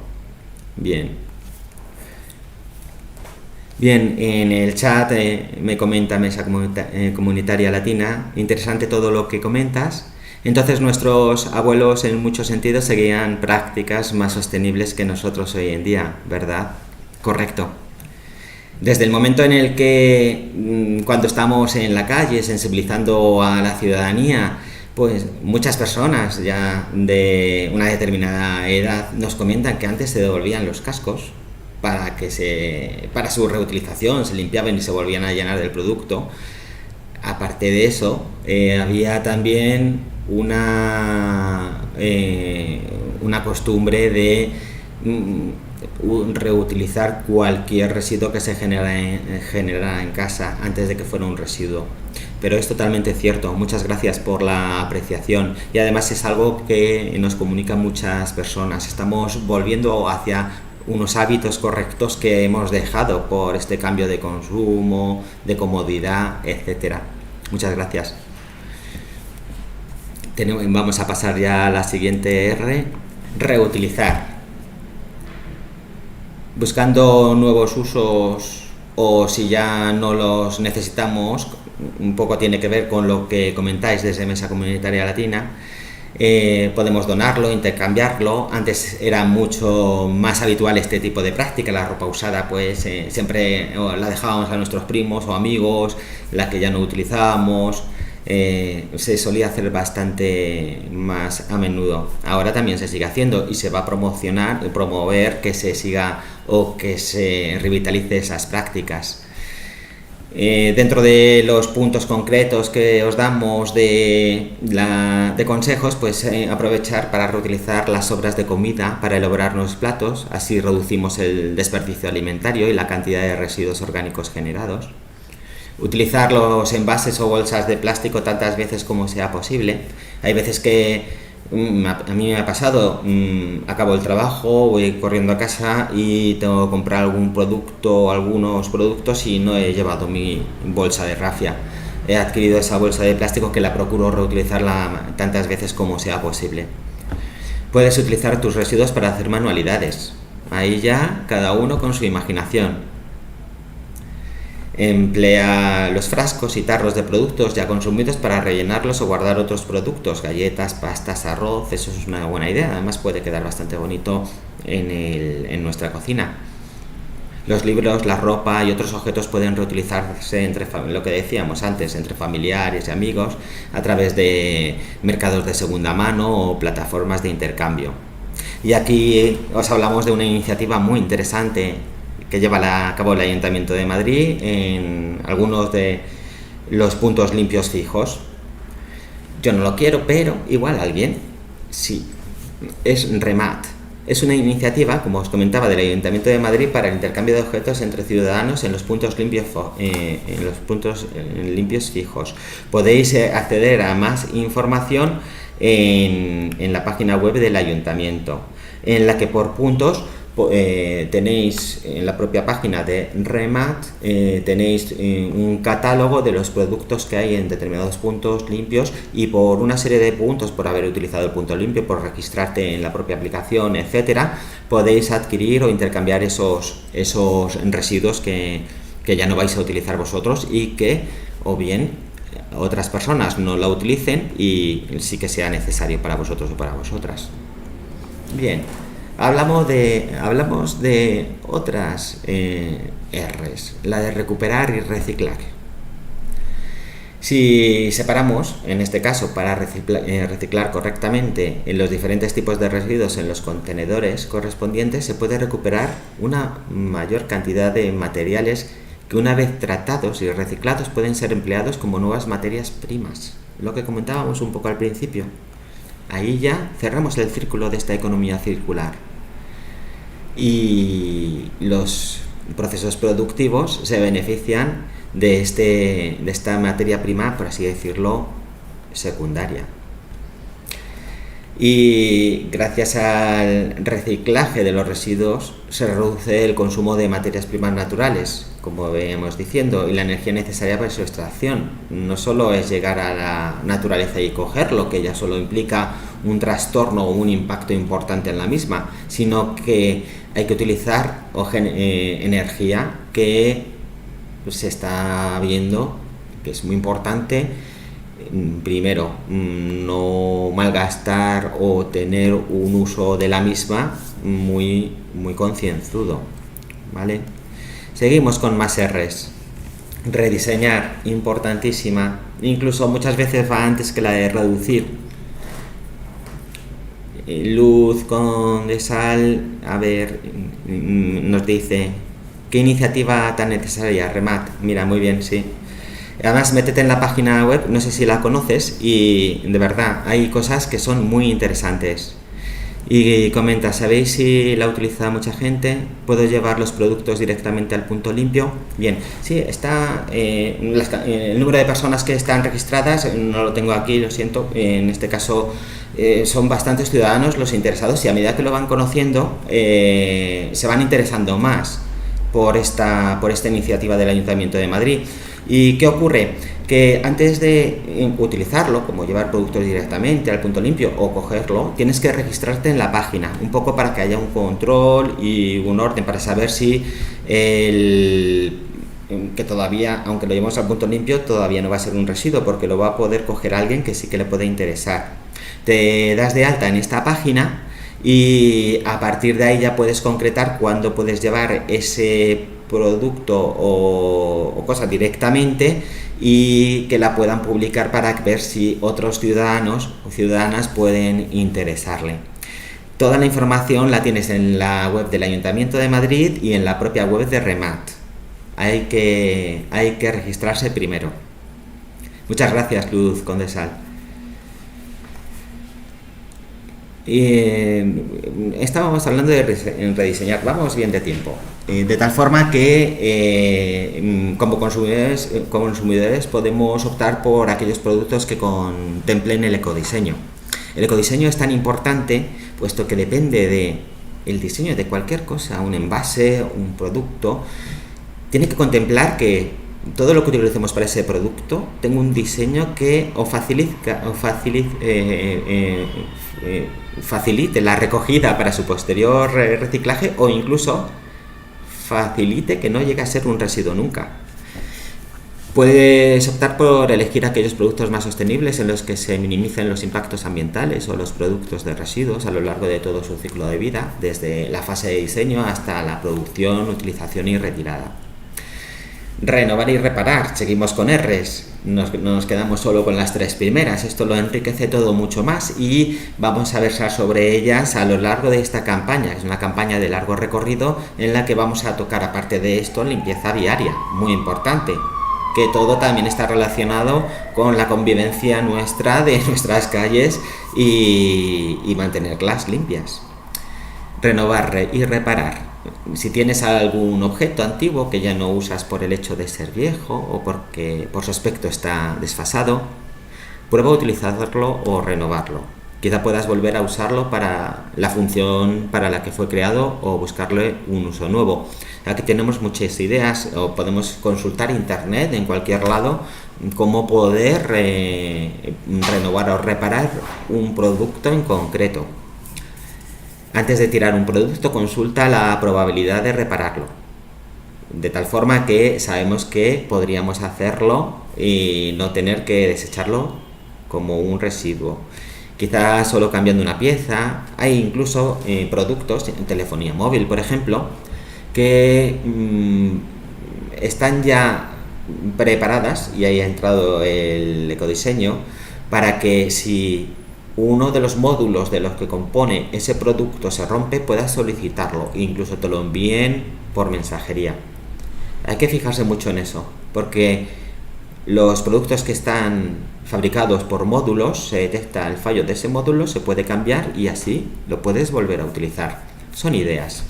Bien, en el chat me comenta Mesa Comunitaria Latina, interesante todo lo que comentas. Entonces nuestros abuelos en muchos sentidos seguían prácticas más sostenibles que nosotros hoy en día, ¿verdad? Correcto. Desde el momento en el que, cuando estamos en la calle sensibilizando a la ciudadanía, pues muchas personas ya de una determinada edad nos comentan que antes se devolvían los cascos para su reutilización, se limpiaban y se volvían a llenar del producto. Aparte de eso, había también una costumbre de reutilizar cualquier residuo que se generara en casa antes de que fuera un residuo. Pero es totalmente cierto. Muchas gracias por la apreciación y además es algo que nos comunican muchas personas. Estamos volviendo hacia unos hábitos correctos que hemos dejado por este cambio de consumo, de comodidad, etcétera. Muchas gracias. Vamos a pasar ya a la siguiente R, reutilizar. Buscando nuevos usos o si ya no los necesitamos, un poco tiene que ver con lo que comentáis desde Mesa Comunitaria Latina. Podemos donarlo, intercambiarlo. Antes era mucho más habitual este tipo de práctica. La ropa usada pues siempre la dejábamos a nuestros primos o amigos, la que ya no utilizábamos. Se solía hacer bastante más a menudo. Ahora también se sigue haciendo y se va a promover que se siga o que se revitalice esas prácticas. Dentro de los puntos concretos que os damos de consejos, pues aprovechar para reutilizar las sobras de comida para elaborar nuevos platos, así reducimos el desperdicio alimentario y la cantidad de residuos orgánicos generados. Utilizar los envases o bolsas de plástico tantas veces como sea posible. Hay veces que a mí me ha pasado, acabo el trabajo, voy corriendo a casa y tengo que comprar algunos productos y no he llevado mi bolsa de rafia. He adquirido esa bolsa de plástico que la procuro reutilizarla tantas veces como sea posible. Puedes utilizar tus residuos para hacer manualidades. Ahí ya cada uno con su imaginación. Emplea los frascos y tarros de productos ya consumidos para rellenarlos o guardar otros productos, galletas, pastas, arroz. Eso es una buena idea, además puede quedar bastante bonito en nuestra cocina. Los libros, la ropa y otros objetos pueden reutilizarse lo que decíamos antes, entre familiares y amigos, a través de mercados de segunda mano o plataformas de intercambio. Y aquí os hablamos de una iniciativa muy interesante que lleva a cabo el Ayuntamiento de Madrid en algunos de los puntos limpios fijos. Yo no lo quiero, pero igual alguien sí. Es REMAT. Es una iniciativa, como os comentaba, del Ayuntamiento de Madrid para el intercambio de objetos entre ciudadanos en los puntos limpios fijos. Podéis acceder a más información en la página web del Ayuntamiento, en la que por puntos tenéis en la propia página de REMAT, tenéis un catálogo de los productos que hay en determinados puntos limpios, y por una serie de puntos, por haber utilizado el punto limpio, por registrarte en la propia aplicación, etcétera, podéis adquirir o intercambiar esos residuos que ya no vais a utilizar vosotros y que o bien otras personas no la utilicen y sí que sea necesario para vosotros o para vosotras. Bien. Hablamos de otras R's, la de recuperar y reciclar. Si separamos, en este caso, para reciclar correctamente en los diferentes tipos de residuos en los contenedores correspondientes, se puede recuperar una mayor cantidad de materiales que, una vez tratados y reciclados, pueden ser empleados como nuevas materias primas. Lo que comentábamos un poco al principio. Ahí ya cerramos el círculo de esta economía circular. Y los procesos productivos se benefician de esta materia prima, por así decirlo, secundaria. Y gracias al reciclaje de los residuos se reduce el consumo de materias primas naturales, como veníamos diciendo, y la energía necesaria para su extracción. No solo es llegar a la naturaleza y cogerlo, que ya solo implica un trastorno o un impacto importante en la misma, sino que hay que utilizar energía que se está viendo que es muy importante. Primero, no malgastar o tener un uso de la misma muy concienzudo, ¿vale? Seguimos con más R's. Rediseñar, importantísima, incluso muchas veces va antes que la de reducir. Luz Condesal, a ver, nos dice: ¿qué iniciativa tan necesaria, REMAT? Mira, muy bien, sí. Además, métete en la página web, no sé si la conoces, y de verdad hay cosas que son muy interesantes. Y comenta: ¿sabéis si la utiliza mucha gente? ¿Puedo llevar los productos directamente al punto limpio? Bien, sí, está el número de personas que están registradas, no lo tengo aquí, lo siento. En este caso son bastantes ciudadanos los interesados, y a medida que lo van conociendo se van interesando más por esta iniciativa del Ayuntamiento de Madrid. ¿Y qué ocurre? Que antes de utilizarlo, como llevar productos directamente al punto limpio o cogerlo, tienes que registrarte en la página, un poco para que haya un control y un orden, para saber si que todavía, aunque lo llevemos al punto limpio, todavía no va a ser un residuo, porque lo va a poder coger alguien que sí que le puede interesar. Te das de alta en esta página y a partir de ahí ya puedes concretar cuándo puedes llevar ese producto o cosa directamente, y que la puedan publicar para ver si otros ciudadanos o ciudadanas pueden interesarle. Toda la información la tienes en la web del Ayuntamiento de Madrid y en la propia web de REMAT. Hay que registrarse primero. Muchas gracias, Luz Condesal. Estábamos hablando de rediseñar, vamos bien de tiempo, de tal forma que como consumidores podemos optar por aquellos productos que contemplen el ecodiseño. El ecodiseño es tan importante puesto que depende del diseño de cualquier cosa, un envase, un producto. Tiene que contemplar que todo lo que utilicemos para ese producto tenga un diseño que facilite la recogida para su posterior reciclaje, o incluso facilite que no llegue a ser un residuo nunca. Puedes optar por elegir aquellos productos más sostenibles en los que se minimicen los impactos ambientales o los productos de residuos a lo largo de todo su ciclo de vida, desde la fase de diseño hasta la producción, utilización y retirada. Renovar y reparar, seguimos con Rs, nos quedamos solo con las 3 primeras, esto lo enriquece todo mucho más y vamos a versar sobre ellas a lo largo de esta campaña, es una campaña de largo recorrido en la que vamos a tocar, aparte de esto, limpieza viaria, muy importante, que todo también está relacionado con la convivencia nuestra de nuestras calles y mantenerlas limpias. Renovar y reparar. Si tienes algún objeto antiguo que ya no usas por el hecho de ser viejo o porque por su aspecto está desfasado, prueba a utilizarlo o renovarlo. Quizá puedas volver a usarlo para la función para la que fue creado o buscarle un uso nuevo. Aquí tenemos muchas ideas, o podemos consultar internet en cualquier lado cómo poder renovar o reparar un producto en concreto. Antes de tirar un producto, consulta la probabilidad de repararlo, de tal forma que sabemos que podríamos hacerlo y no tener que desecharlo como un residuo. Quizás solo cambiando una pieza. Hay incluso productos en telefonía móvil, por ejemplo, que están ya preparadas, y ahí ha entrado el ecodiseño, para que si uno de los módulos de los que compone ese producto se rompe, puedas solicitarlo e incluso te lo envíen por mensajería. Hay que fijarse mucho en eso, porque los productos que están fabricados por módulos, se detecta el fallo de ese módulo, se puede cambiar y así lo puedes volver a utilizar. Son ideas.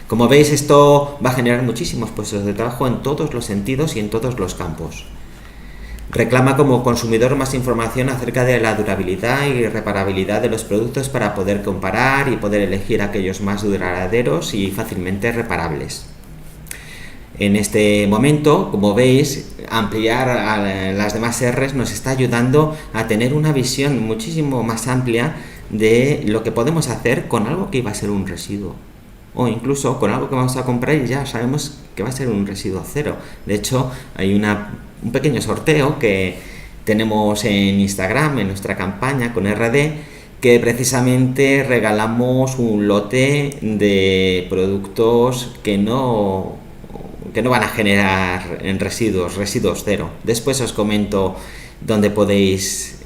Como veis, esto va a generar muchísimos puestos de trabajo en todos los sentidos y en todos los campos. Reclama como consumidor más información acerca de la durabilidad y reparabilidad de los productos para poder comparar y poder elegir aquellos más duraderos y fácilmente reparables. En este momento, como veis, ampliar a las demás R's nos está ayudando a tener una visión muchísimo más amplia de lo que podemos hacer con algo que iba a ser un residuo, o incluso con algo que vamos a comprar y ya sabemos que va a ser un residuo cero. De hecho, hay un pequeño sorteo que tenemos en Instagram, en nuestra campaña con RD, que precisamente regalamos un lote de productos que no van a generar en residuos cero. Después os comento dónde podéis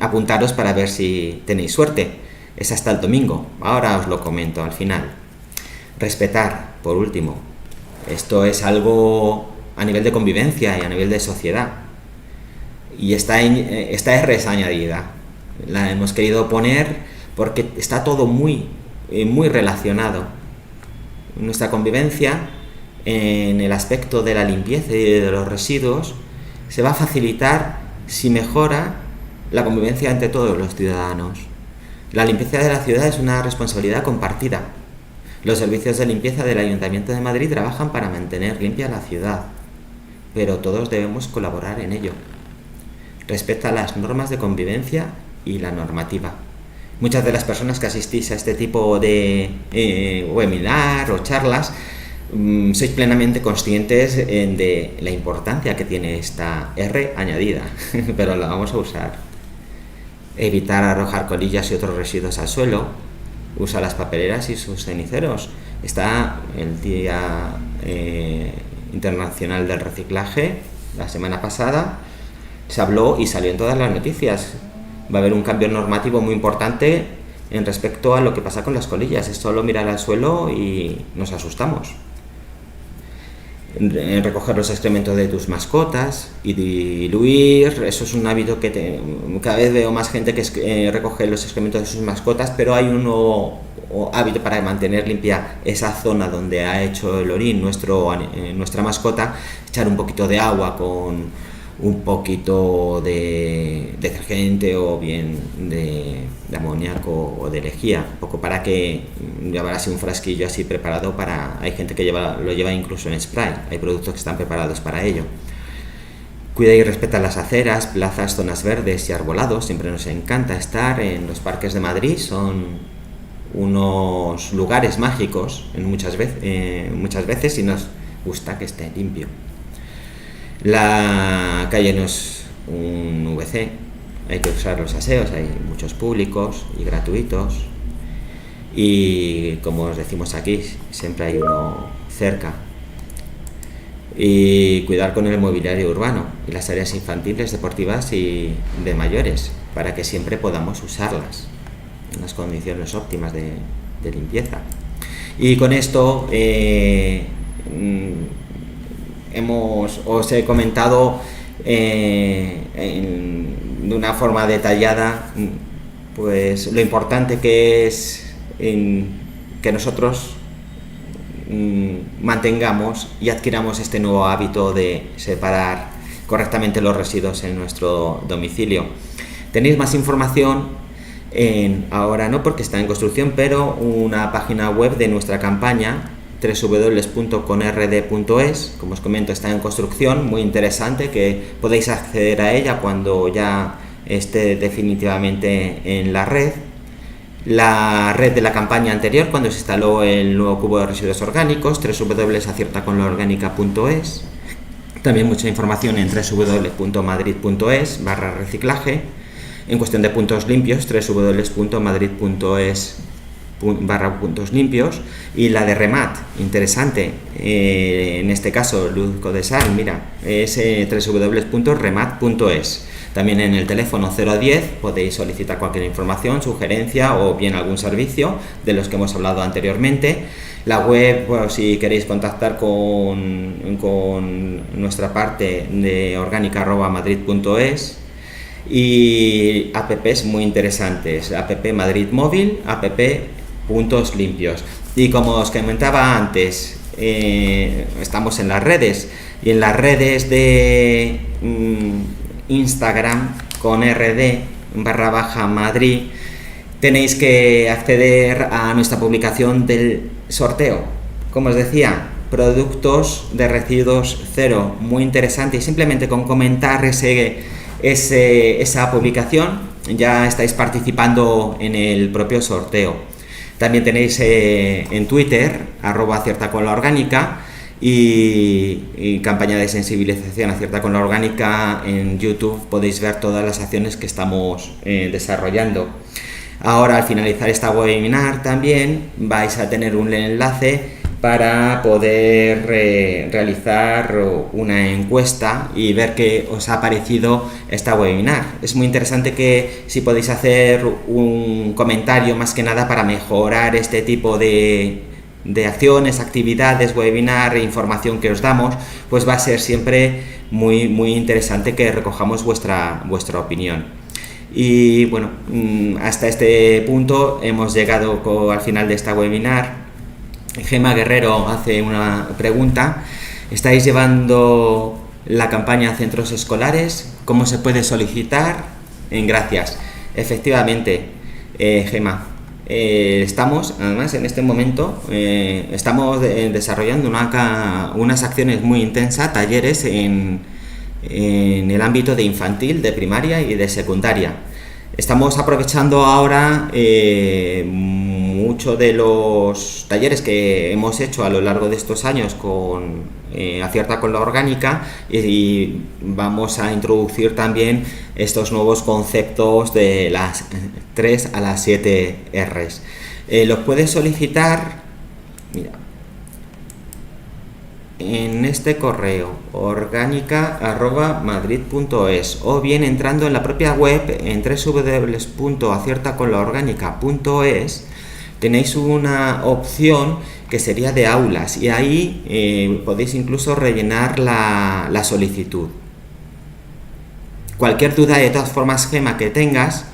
apuntaros para ver si tenéis suerte. Es hasta el domingo, ahora os lo comento al final. Respetar, por último. Esto es algo a nivel de convivencia y a nivel de sociedad. Y esta R es añadida. La hemos querido poner porque está todo muy relacionado. Nuestra convivencia en el aspecto de la limpieza y de los residuos se va a facilitar si mejora la convivencia entre todos los ciudadanos. La limpieza de la ciudad es una responsabilidad compartida. Los servicios de limpieza del Ayuntamiento de Madrid trabajan para mantener limpia la ciudad, pero todos debemos colaborar en ello. Respeta las normas de convivencia y la normativa. Muchas de las personas que asistís a este tipo de webinar o charlas sois plenamente conscientes de la importancia que tiene esta R añadida, pero la vamos a usar. Evitar arrojar colillas y otros residuos al suelo. Usa las papeleras y sus ceniceros. Está el Día Internacional del Reciclaje. La semana pasada se habló y salió en todas las noticias. Va a haber un cambio normativo muy importante en respecto a lo que pasa con las colillas. Es solo mirar al suelo y nos asustamos. Recoger los excrementos de tus mascotas y diluir, eso es un hábito que cada vez veo más gente que recoge los excrementos de sus mascotas, pero hay un nuevo hábito para mantener limpia esa zona donde ha hecho el orín nuestra mascota: echar un poquito de agua con un poquito de detergente o bien de amoníaco o de lejía, un poco para que llevar así un frasquillo así preparado para... Hay gente que lo lleva incluso en spray, hay productos que están preparados para ello. Cuida y respeta las aceras, plazas, zonas verdes y arbolados. Siempre nos encanta estar en los parques de Madrid, son unos lugares mágicos muchas veces y nos gusta que esté limpio. La calle no es un VC, hay que usar los aseos, hay muchos públicos y gratuitos, y como os decimos aquí, siempre hay uno cerca. Y cuidar con el mobiliario urbano y las áreas infantiles, deportivas y de mayores, para que siempre podamos usarlas en las condiciones óptimas de limpieza. Y con esto os he comentado de una forma detallada pues lo importante que es que nosotros mantengamos y adquiramos este nuevo hábito de separar correctamente los residuos en nuestro domicilio. Tenéis más información ahora no, porque está en construcción, pero una página web de nuestra campaña, www.conrd.es. Como os comento, está en construcción, muy interesante, que podéis acceder a ella cuando ya esté definitivamente en la red. La red de la campaña anterior, cuando se instaló el nuevo cubo de residuos orgánicos, www.aciertaconlaorgánica.es. También mucha información en www.madrid.es/reciclaje. En cuestión de puntos limpios, www.madrid.es/puntos limpios. Y la de Remat, interesante, en este caso Luz Codesal, mira, es www.remat.es. También en el teléfono 010 podéis solicitar cualquier información, sugerencia o bien algún servicio de los que hemos hablado anteriormente. La web, bueno, si queréis contactar con nuestra parte de orgánica@madrid.es. Y apps muy interesantes, app Madrid Móvil, app Puntos Limpios. Y como os comentaba antes, estamos en las redes, y en las redes de Instagram con rd_Madrid tenéis que acceder a nuestra publicación del sorteo. Como os decía, productos de residuos cero, muy interesante, y simplemente con comentar esa publicación ya estáis participando en el propio sorteo. También tenéis en Twitter @aciertaconlaorgánica y campaña de sensibilización Acierta con la Orgánica. En YouTube podéis ver todas las acciones que estamos desarrollando. Ahora, al finalizar esta webinar, también vais a tener un enlace para poder realizar una encuesta y ver qué os ha parecido esta webinar. Es muy interesante que si podéis hacer un comentario, más que nada para mejorar este tipo de acciones, actividades, webinar, información que os damos, pues va a ser siempre muy, muy interesante que recojamos vuestra opinión. Y bueno, hasta este punto hemos llegado al final de esta webinar. Gema Guerrero hace una pregunta: ¿estáis llevando la campaña a centros escolares? ¿Cómo se puede solicitar? Gracias. Efectivamente, Gema, estamos, además en este momento, estamos desarrollando unas acciones muy intensas, talleres en el ámbito de infantil, de primaria y de secundaria. Estamos aprovechando ahora mucho de los talleres que hemos hecho a lo largo de estos años con Acierta con la Orgánica, y vamos a introducir también estos nuevos conceptos de las 3 a las 7 R's. Los puedes solicitar, mira, en este correo orgánica@madrid.es, o bien entrando en la propia web en www.aciertaconlaorgánica.es. tenéis una opción que sería de aulas, y ahí podéis incluso rellenar la solicitud. Cualquier duda, de todas formas, Gema, que tengas,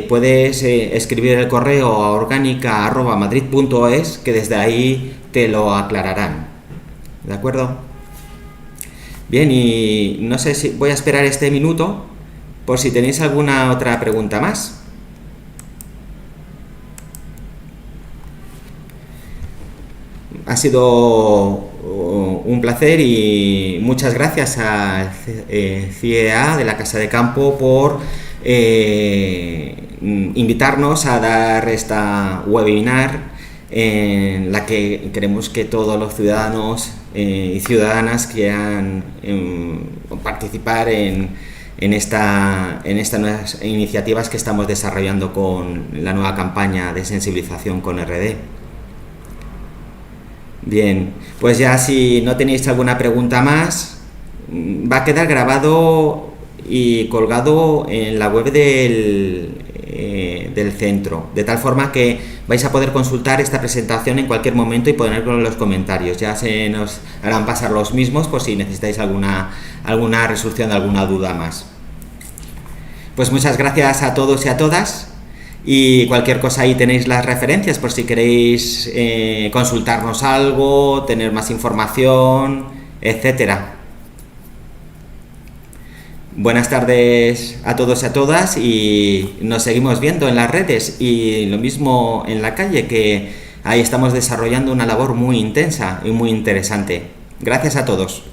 puedes escribir el correo a orgánica@madrid.es, que desde ahí te lo aclararán. ¿De acuerdo? Bien, y no sé si voy a esperar este minuto por si tenéis alguna otra pregunta más. Ha sido un placer, y muchas gracias al CIEA de la Casa de Campo por invitarnos a dar esta webinar en la que queremos que todos los ciudadanos y ciudadanas quieran participar en estas nuevas iniciativas que estamos desarrollando con la nueva campaña de sensibilización con RD. Bien, pues ya si no tenéis alguna pregunta más, va a quedar grabado y colgado en la web del centro, de tal forma que vais a poder consultar esta presentación en cualquier momento y ponerlo en los comentarios. Ya se nos harán pasar los mismos por si necesitáis alguna resolución de alguna duda más. Pues muchas gracias a todos y a todas, y cualquier cosa ahí tenéis las referencias por si queréis consultarnos algo, tener más información, etcétera. Buenas tardes a todos y a todas, y nos seguimos viendo en las redes y lo mismo en la calle, que ahí estamos desarrollando una labor muy intensa y muy interesante. Gracias a todos.